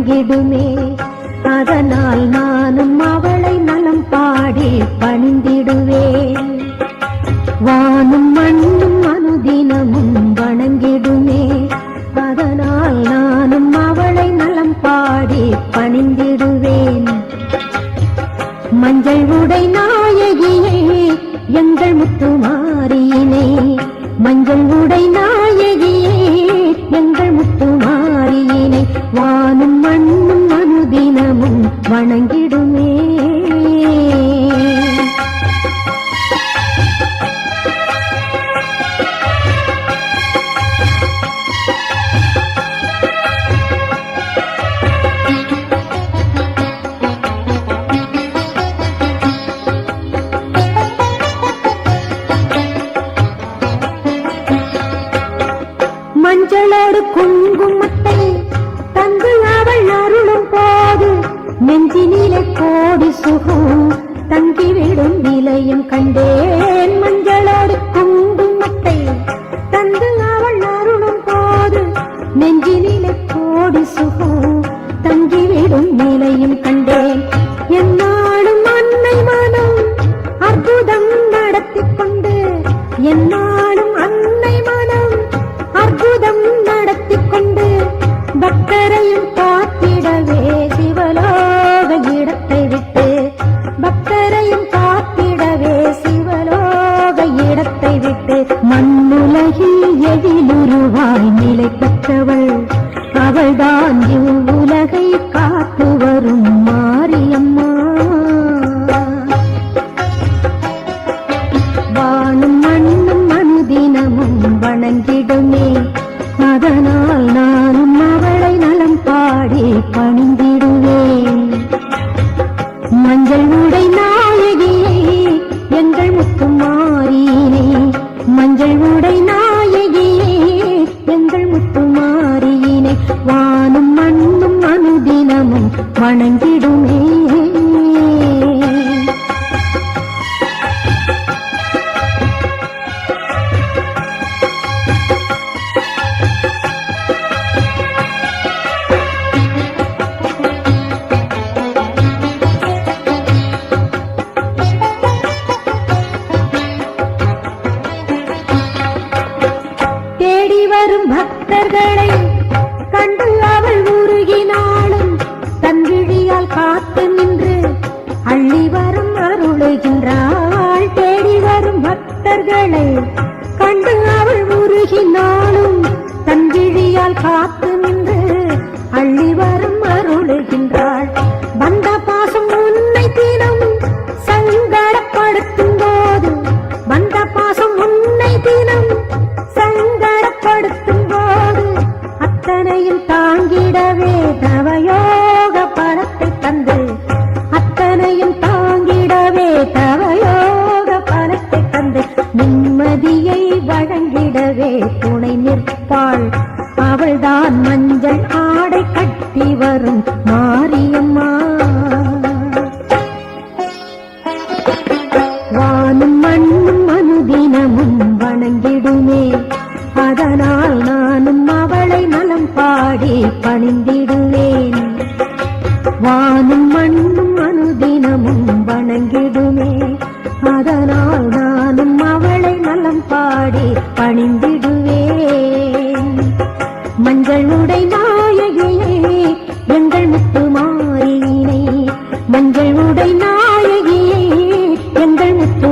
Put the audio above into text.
வணங்கிடுமே. அதனால் நானும் அவளை நலம் பாடி பணிந்திடுவேன். வானும் மண்ணும் அனுதினமும் வணங்கிடுமே. அதனால் நானும் அவளை நலம் பாடி பணிந்திடுவேன். மஞ்சள் உடை நாயகியே எங்கள் முத்துமாரியினை, மஞ்சள் உடை நாயகியே எங்கள் முத்துமாரியினை, வானும் மண்ணும் அனுதினமும் வணங்கிடுமே. மஞ்சளோடு குங்குமத்தை தந்து அவள் அருளும் போது நெஞ்சினிலே கோடி சுகம் தங்கிவிடும் நிலையும் கண்டேன். மஞ்சளோடு குங்குமத்தை தந்து அவள் அருளும் போது நெஞ்சினிலே கோடி சுகம் தங்கிவிடும் நிலையும் கண்டேன். என்னாலும் அன்னை மனம் அற்புதம் நடத்தி கொண்டு, என்னாலும் அன்னை மனம் அற்புதம் நடத்தி கொண்டு, பக்தரையும் காத்திடவே சிவலோக இடத்தை விட்டு, பக்தரையும் காத்திடவே சிவலோக இடத்தை விட்டு, மண்ணுலகில் எதிலுருவாய் நிலை பெற்றவள் அவள்தான் இவ்வுலகை காத்து வரும் மாரியம்மா. வானும் மண்ணும் அனுதினமும் வணங்கிடுமே. அதனால் நானும் அவளை நலம் பாடி பணிந்திடுவேன். மஞ்சள் உடை நாயகியே எங்கள் முத்துமாரியினை, மஞ்சள் உடை நாயகியே எங்கள் முத்துமாரியினை, வானும் மண்ணும் அனுதினமும் வணங்கிடுமே. தேடி வரும் பக்தர்களை கண்டு அவள் உருகினாலும் தன் விழியால் காத்து நின்று அள்ளி வரும் அருளுகின்றாள். தேடி வரும் பக்தர்களை கண்டு அவள் உருகினாலும் தன் விழியால் காத்து நின்று அள்ளி வரும் அருளுகின்றாள். வந்த பாசம் உன்னை தினம் சங்கடப்படுத்தும் போது, வந்த பாசம் உன்னை தினம் சங்கடப்படுத்தும் போது, அத்தனையும் தாங்கிடவே தவயோக பலத்தை தந்து, அத்தனையும் தாங்கிடவே தவயோக பலத்தை தந்து, நிம்மதியை வழங்கிடவே துணை நிற்பாள். அவள்தான் மஞ்சள் ஆடை கட்டி வரும் மாரியம்மா. வானும் மண்ணும் அனுதினமும் வணங்கிடுமே. அதனால் நானும் அவளை நலம் பாடி பணிந்திடுவேன். வானும் மண்ணும் அனுதினமும் வணங்கிடுமே. அதனால் நானும் அவளை நலம் பாடி பணிந்திடுவேன். மஞ்சள் உடை நாயகியே எங்கள் முத்துமாரியினை, மஞ்சள் உடை நாயகியே எங்கள் முத்து